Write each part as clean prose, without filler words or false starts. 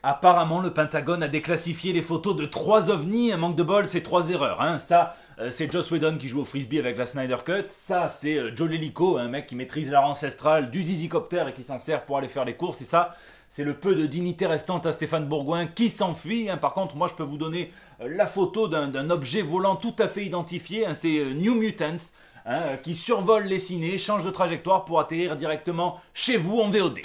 Apparemment, le Pentagone a déclassifié les photos de 3 ovnis, un manque de bol, c'est 3 erreurs. Hein. Ça, c'est Joss Whedon qui joue au frisbee avec la Snyder Cut. Ça, c'est Joe Lelico, un mec qui maîtrise l'art ancestral du zizicoptère et qui s'en sert pour aller faire les courses. Et ça, c'est le peu de dignité restante à Stéphane Bourgoin qui s'enfuit. Hein. Par contre, moi, je peux vous donner la photo d'un objet volant tout à fait identifié. Hein. C'est New Mutants. Hein, qui survole les ciné, change de trajectoire pour atterrir directement chez vous en VOD.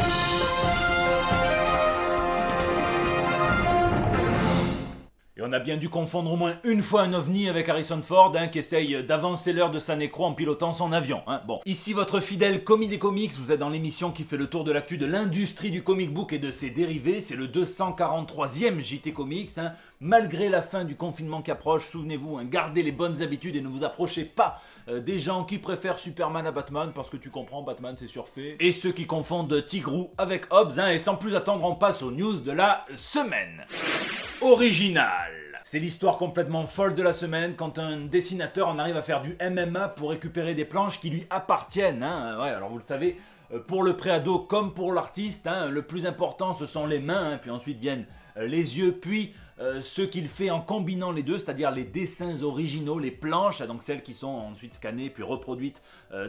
Et on a bien dû confondre au moins une fois un ovni avec Harrison Ford, hein, qui essaye d'avancer l'heure de sa nécro en pilotant son avion. Hein. Bon, ici votre fidèle commis des comics, vous êtes dans l'émission qui fait le tour de l'actu de l'industrie du comic book et de ses dérivés. C'est le 243e JT Comics. Hein. Malgré la fin du confinement qui approche, souvenez-vous, hein, gardez les bonnes habitudes et ne vous approchez pas des gens qui préfèrent Superman à Batman, parce que tu comprends, Batman c'est surfait. Et ceux qui confondent Tigrou avec Hobbs. Hein, et sans plus attendre, on passe aux news de la semaine. Original. C'est l'histoire complètement folle de la semaine quand un dessinateur en arrive à faire du MMA pour récupérer des planches qui lui appartiennent. Hein. Ouais, alors vous le savez, pour le préado comme pour l'artiste, hein, le plus important ce sont les mains, hein, puis ensuite viennent les yeux, puis ce qu'il fait en combinant les deux, c'est-à-dire les dessins originaux, les planches, donc celles qui sont ensuite scannées puis reproduites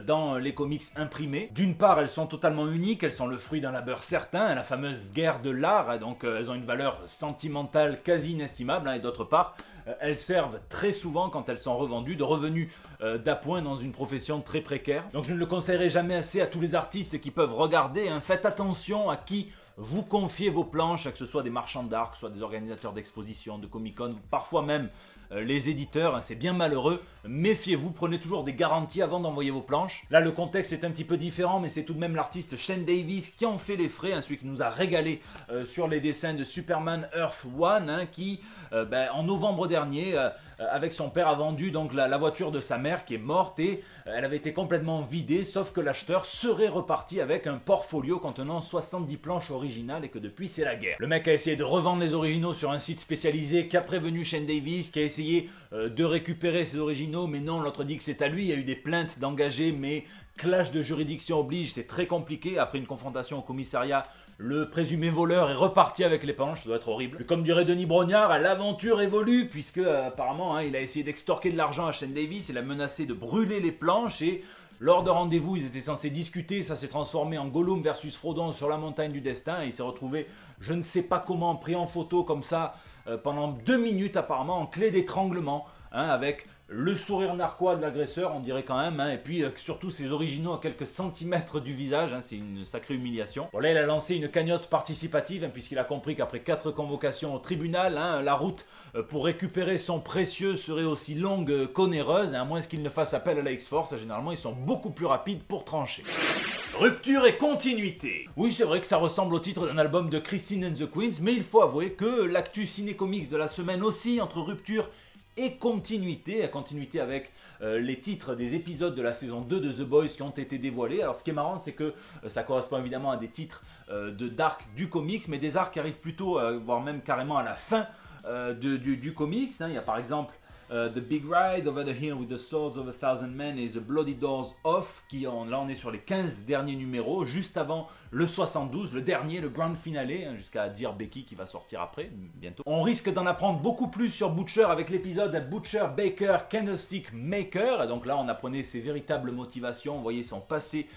dans les comics imprimés. D'une part, elles sont totalement uniques, elles sont le fruit d'un labeur certain, la fameuse guerre de l'art, donc elles ont une valeur sentimentale quasi inestimable, hein, et d'autre part, elles servent très souvent, quand elles sont revendues, de revenus d'appoint dans une profession très précaire. Donc je ne le conseillerai jamais assez à tous les artistes qui peuvent regarder, hein, faites attention à qui vous confiez vos planches, que ce soit des marchands d'art, que ce soit des organisateurs d'expositions, de Comic-Con, parfois même les éditeurs, hein, c'est bien malheureux. Méfiez-vous, prenez toujours des garanties avant d'envoyer vos planches. Là, le contexte est un petit peu différent, mais c'est tout de même l'artiste Shane Davis qui en fait les frais, hein, celui qui nous a régalé sur les dessins de Superman Earth One, hein, qui, en novembre dernier, avec son père, a vendu donc la voiture de sa mère qui est morte et elle avait été complètement vidée, sauf que l'acheteur serait reparti avec un portfolio contenant 70 planches originales et que depuis c'est la guerre. Le mec a essayé de revendre les originaux sur un site spécialisé qui a prévenu Shane Davis, qui a essayé de récupérer ses originaux, mais non, l'autre dit que c'est à lui. Il y a eu des plaintes d'engagés, mais clash de juridiction oblige, c'est très compliqué. Après une confrontation au commissariat, le présumé voleur est reparti avec les planches, ça doit être horrible. Comme dirait Denis Brognard, l'aventure évolue, puisque apparemment, hein, il a essayé d'extorquer de l'argent à Shane Davis, il a menacé de brûler les planches et lors de rendez-vous, ils étaient censés discuter, ça s'est transformé en Gollum versus Frodon sur la montagne du destin, et il s'est retrouvé, je ne sais pas comment, pris en photo comme ça, pendant 2 minutes apparemment, en clé d'étranglement, hein, avec le sourire narquois de l'agresseur, on dirait quand même, hein, et puis surtout ses originaux à quelques centimètres du visage, hein, c'est une sacrée humiliation. Bon là, il a lancé une cagnotte participative, hein, puisqu'il a compris qu'après 4 convocations au tribunal, hein, la route pour récupérer son précieux serait aussi longue qu'onéreuse, hein, à moins qu'il ne fasse appel à la X-Force, généralement ils sont beaucoup plus rapides pour trancher. Rupture et continuité. Oui, c'est vrai que ça ressemble au titre d'un album de Christine and the Queens, mais il faut avouer que l'actu ciné-comics de la semaine aussi, entre rupture et continuité, à continuité avec les titres des épisodes de la saison 2 de The Boys qui ont été dévoilés. Alors ce qui est marrant, c'est que ça correspond évidemment à des titres d'arcs du comics, mais des arcs qui arrivent plutôt, voire même carrément à la fin du comics. Hein. Il y a par exemple The Big Ride, Over the Hill with the Swords of a Thousand Men et The Bloody Doors Off, là on est sur les 15 derniers numéros, juste avant le 72, le dernier, le grand finale, hein, jusqu'à dire Becky qui va sortir après, bientôt. On risque d'en apprendre beaucoup plus sur Butcher avec l'épisode Butcher Baker Candlestick Maker, donc là on apprenait ses véritables motivations, on voyait son passé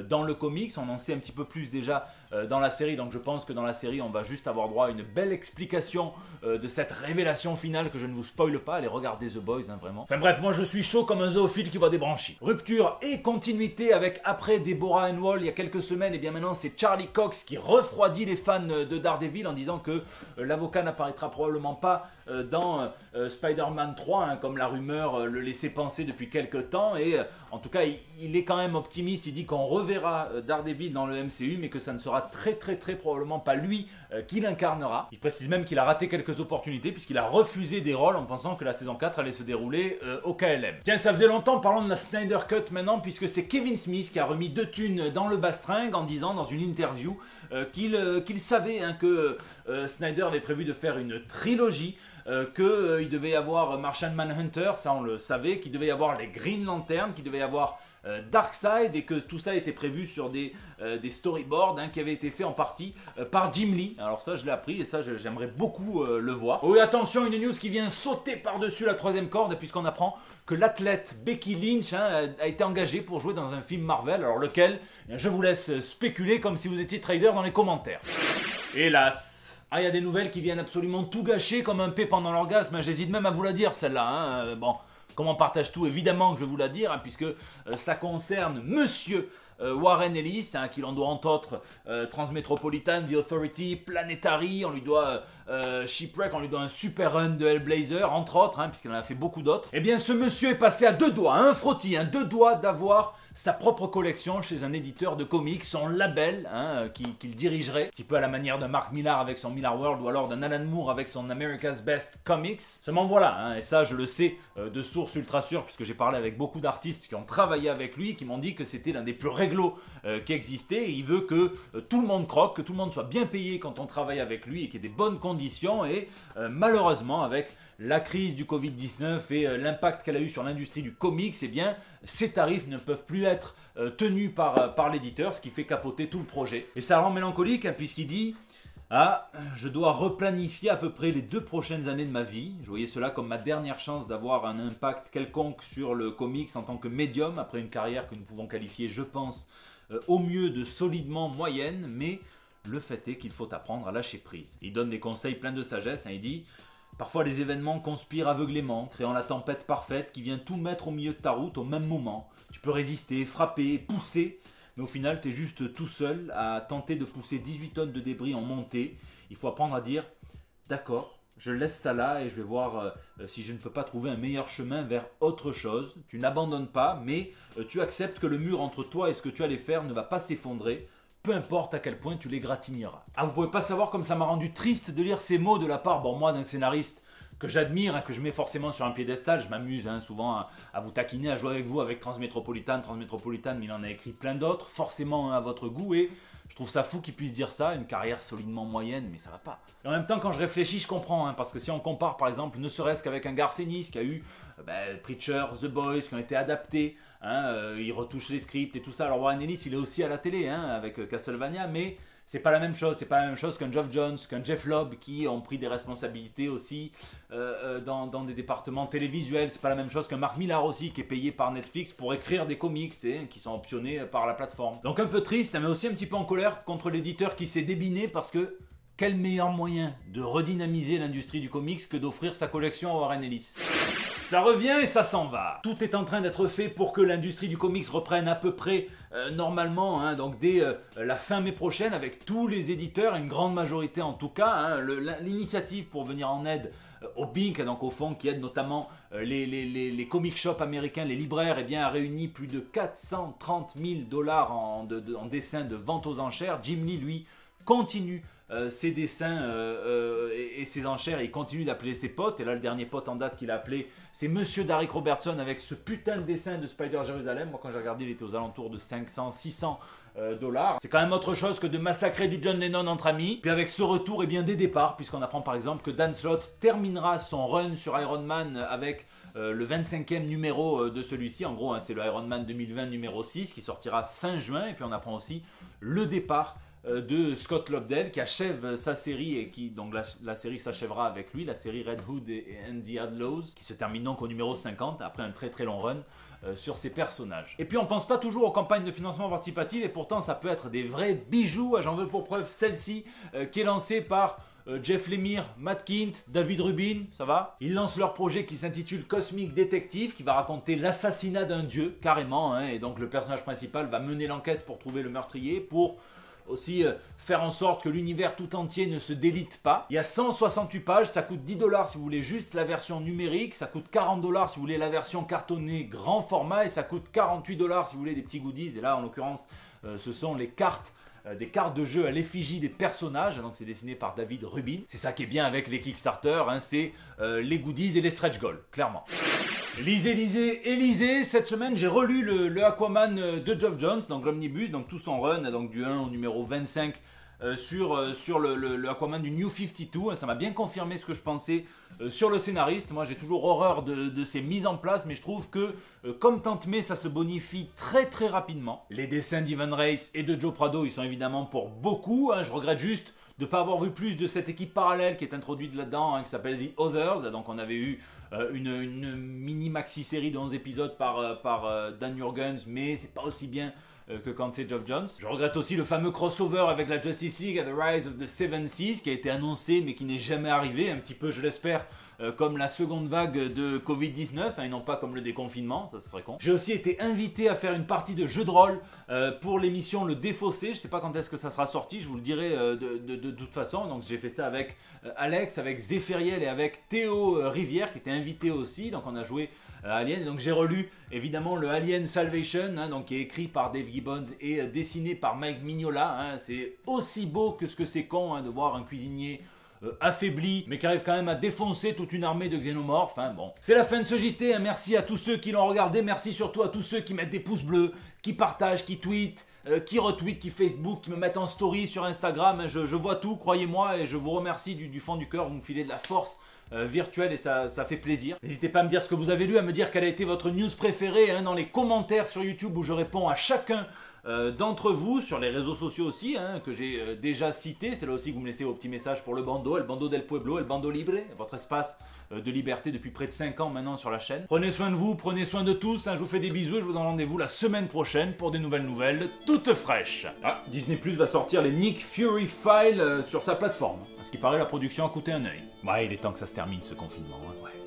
dans le comics, on en sait un petit peu plus déjà dans la série, donc je pense que dans la série on va juste avoir droit à une belle explication de cette révélation finale que je ne vous spoile pas, allez regarder The Boys, hein, vraiment. Enfin bref, moi je suis chaud comme un zoophile qui voit des branchies. Rupture et continuité avec après Deborah Ann Woll il y a quelques semaines, et bien maintenant c'est Charlie Cox qui refroidit les fans de Daredevil en disant que l'avocat n'apparaîtra probablement pas dans Spider-Man 3, hein, comme la rumeur le laissait penser depuis quelques temps, et en tout cas il est quand même optimiste, il dit qu'on reverra Daredevil dans le MCU, mais que ça ne sera très probablement pas lui qui l'incarnera. Il précise même qu'il a raté quelques opportunités puisqu'il a refusé des rôles en pensant que la saison 4 allait se dérouler au KLM. Tiens, ça faisait longtemps, parlons de la Snyder Cut maintenant, puisque c'est Kevin Smith qui a remis 2 thunes dans le bastringue en disant dans une interview qu'il savait, hein, que Snyder avait prévu de faire une trilogie, qu'il devait y avoir Martian Manhunter, ça on le savait, qu'il devait y avoir les Green Lantern, qu'il devait y avoir Darkseid et que tout ça était prévu sur des storyboards qui avaient été faits en partie par Jim Lee. Alors ça je l'ai appris et ça j'aimerais beaucoup le voir. Oui, attention, une news qui vient sauter par-dessus la troisième corde puisqu'on apprend que l'athlète Becky Lynch a été engagée pour jouer dans un film Marvel. Alors lequel? Je vous laisse spéculer comme si vous étiez trader dans les commentaires. Hélas. Ah, il y a des nouvelles qui viennent absolument tout gâcher comme un P pendant l'orgasme. J'hésite même à vous la dire celle-là. Bon, comme on partage tout, évidemment que je vais vous la dire, puisque ça concerne Monsieur Warren Ellis, qui l'on doit entre autres Transmetropolitan, The Authority, Planetary, on lui doit Shipwreck, on lui doit un super run de Hellblazer, entre autres, puisqu'il en a fait beaucoup d'autres. Eh bien, ce monsieur est passé à deux doigts, un frottis, deux doigts d'avoir sa propre collection chez un éditeur de comics, son label qu'il dirigerait, un petit peu à la manière d'un Mark Millar avec son Millar World ou alors d'un Alan Moore avec son America's Best Comics. Seulement voilà, et ça je le sais de sources ultra sûres puisque j'ai parlé avec beaucoup d'artistes qui ont travaillé avec lui, qui m'ont dit que c'était l'un des plus réglo qui existait, et il veut que tout le monde croque, que tout le monde soit bien payé quand on travaille avec lui et qu'il y ait des bonnes conditions, et malheureusement avec la crise du Covid-19 et l'impact qu'elle a eu sur l'industrie du comics, eh bien, ces tarifs ne peuvent plus être tenus par l'éditeur, ce qui fait capoter tout le projet. Et ça rend mélancolique, puisqu'il dit « Ah, je dois replanifier à peu près les 2 prochaines années de ma vie. Je voyais cela comme ma dernière chance d'avoir un impact quelconque sur le comics en tant que médium, après une carrière que nous pouvons qualifier, je pense, au mieux de solidement moyenne, mais le fait est qu'il faut apprendre à lâcher prise. » Il donne des conseils pleins de sagesse, il dit « Parfois les événements conspirent aveuglément, créant la tempête parfaite qui vient tout mettre au milieu de ta route au même moment. Tu peux résister, frapper, pousser, mais au final tu es juste tout seul à tenter de pousser 18 tonnes de débris en montée. Il faut apprendre à dire « D'accord, je laisse ça là et je vais voir si je ne peux pas trouver un meilleur chemin vers autre chose. » Tu n'abandonnes pas, mais tu acceptes que le mur entre toi et ce que tu allais faire ne va pas s'effondrer. Peu importe à quel point tu l'égratigneras. Ah, vous pouvez pas savoir comme ça m'a rendu triste de lire ces mots de la part, moi, d'un scénariste que j'admire, que je mets forcément sur un piédestal. Je m'amuse souvent à vous taquiner, à jouer avec vous avec Transmetropolitan, mais il en a écrit plein d'autres, forcément à votre goût, et je trouve ça fou qu'il puisse dire ça, une carrière solidement moyenne, mais ça va pas. Et en même temps, quand je réfléchis, je comprends, parce que si on compare par exemple, ne serait-ce qu'avec un Garth Ennis qui a eu Preacher, The Boys, qui ont été adaptés, il retouche les scripts et tout ça. Alors Warren Ellis, il est aussi à la télé, avec Castlevania, mais c'est pas la même chose. C'est pas la même chose qu'un Geoff Johns, qu'un Jeff Lobb qui ont pris des responsabilités aussi dans des départements télévisuels. C'est pas la même chose qu'un Mark Millar aussi qui est payé par Netflix pour écrire des comics et qui sont optionnés par la plateforme. Donc un peu triste, mais aussi un petit peu en colère contre l'éditeur qui s'est débiné parce que quel meilleur moyen de redynamiser l'industrie du comics que d'offrir sa collection à Warren Ellis. Ça revient et ça s'en va. Tout est en train d'être fait pour que l'industrie du comics reprenne à peu près normalement, donc dès la fin mai prochaine, avec tous les éditeurs, une grande majorité en tout cas. L'initiative pour venir en aide au Bink, donc au fond qui aide notamment les comic shops américains, les libraires, a réuni plus de 430 000 $ en dessins de vente aux enchères. Jim Lee, lui, continue ses dessins et ses enchères, il continue d'appeler ses potes, et là le dernier pote en date qu'il a appelé, c'est Monsieur Derek Robertson avec ce putain de dessin de Spider Jérusalem. Moi quand j'ai regardé, il était aux alentours de 500-600 $. C'est quand même autre chose que de massacrer du John Lennon entre amis. Puis avec ce retour, des départs, puisqu'on apprend par exemple que Dan Slott terminera son run sur Iron Man avec le 25e numéro de celui-ci. En gros, c'est le Iron Man 2020 numéro 6 qui sortira fin juin, et puis on apprend aussi le départ de Scott Lobdell qui achève sa série, et qui donc la série s'achèvera avec lui, la série Red Hood and the Outlaws, qui se termine donc au numéro 50 après un très très long run sur ces personnages. Et puis on pense pas toujours aux campagnes de financement participatif, et pourtant ça peut être des vrais bijoux. J'en veux pour preuve celle-ci qui est lancée par Jeff Lemire, Matt Kindt, David Rubin, ça va? Ils lancent leur projet qui s'intitule Cosmic Detective, qui va raconter l'assassinat d'un dieu, carrément, et donc le personnage principal va mener l'enquête pour trouver le meurtrier, pour aussi faire en sorte que l'univers tout entier ne se délite pas. Il y a 168 pages, ça coûte 10 $ si vous voulez juste la version numérique, ça coûte 40 $ si vous voulez la version cartonnée grand format, et ça coûte 48 $ si vous voulez des petits goodies. Et là en l'occurrence ce sont les cartes, des cartes de jeu à l'effigie des personnages, donc c'est dessiné par David Rubin. C'est ça qui est bien avec les Kickstarter, c'est les goodies et les stretch goals, clairement. Lisez, cette semaine j'ai relu le Aquaman de Geoff Johns, donc l'omnibus, donc tout son run, donc du 1 au numéro 25 sur le Aquaman du New 52, hein, ça m'a bien confirmé ce que je pensais sur le scénariste. Moi j'ai toujours horreur de ces mises en place, mais je trouve que comme Tante May, ça se bonifie très très rapidement. Les dessins d'Ivan Reis et de Joe Prado, ils sont évidemment pour beaucoup, hein. Je regrette juste de ne pas avoir vu plus de cette équipe parallèle qui est introduite là-dedans, hein, qui s'appelle The Others. Donc on avait eu une mini maxi-série de 11 épisodes par Dan Jurgens, mais c'est pas aussi bien que quand c'est Geoff Johns. Je regrette aussi le fameux crossover avec la Justice League à The Rise of the Seven Seas qui a été annoncé mais qui n'est jamais arrivé, un petit peu je l'espère comme la seconde vague de Covid-19, hein, et non pas comme le déconfinement, ça serait con. J'ai aussi été invité à faire une partie de jeu de rôle pour l'émission Le Défaussé, je sais pas quand est-ce que ça sera sorti, je vous le dirai de toute façon. Donc j'ai fait ça avec Alex, avec Zéphiriel et avec Théo Rivière qui était invité aussi, donc on a joué Alien, et donc j'ai relu évidemment le Alien Salvation, hein, donc qui est écrit par Dave Gibbons et dessiné par Mike Mignola, hein. C'est aussi beau que ce que c'est con, hein, de voir un cuisinier affaibli, mais qui arrive quand même à défoncer toute une armée de xénomorphes, hein. Bon, c'est la fin de ce JT, hein. Merci à tous ceux qui l'ont regardé, merci surtout à tous ceux qui mettent des pouces bleus, qui partagent, qui tweetent, qui retweetent, qui Facebook, qui me mettent en story sur Instagram, hein. Je vois tout, croyez-moi, et je vous remercie du fond du cœur, vous me filez de la force virtuelle et ça fait plaisir. N'hésitez pas à me dire ce que vous avez lu, à me dire quelle a été votre news préférée, hein, dans les commentaires sur YouTube où je réponds à chacun d'entre vous, sur les réseaux sociaux aussi, hein, que j'ai déjà cité. C'est là aussi que vous me laissez vos petits messages pour le Bando, El Bando del Pueblo, El Bando Libre, votre espace de liberté depuis près de 5 ans maintenant sur la chaîne. Prenez soin de vous, prenez soin de tous, hein, je vous fais des bisous et je vous donne rendez-vous la semaine prochaine pour des nouvelles toutes fraîches. Ah, Disney Plus va sortir les Nick Fury Files sur sa plateforme. À ce qui paraît, la production a coûté un œil. Ouais, il est temps que ça se termine ce confinement, hein, ouais.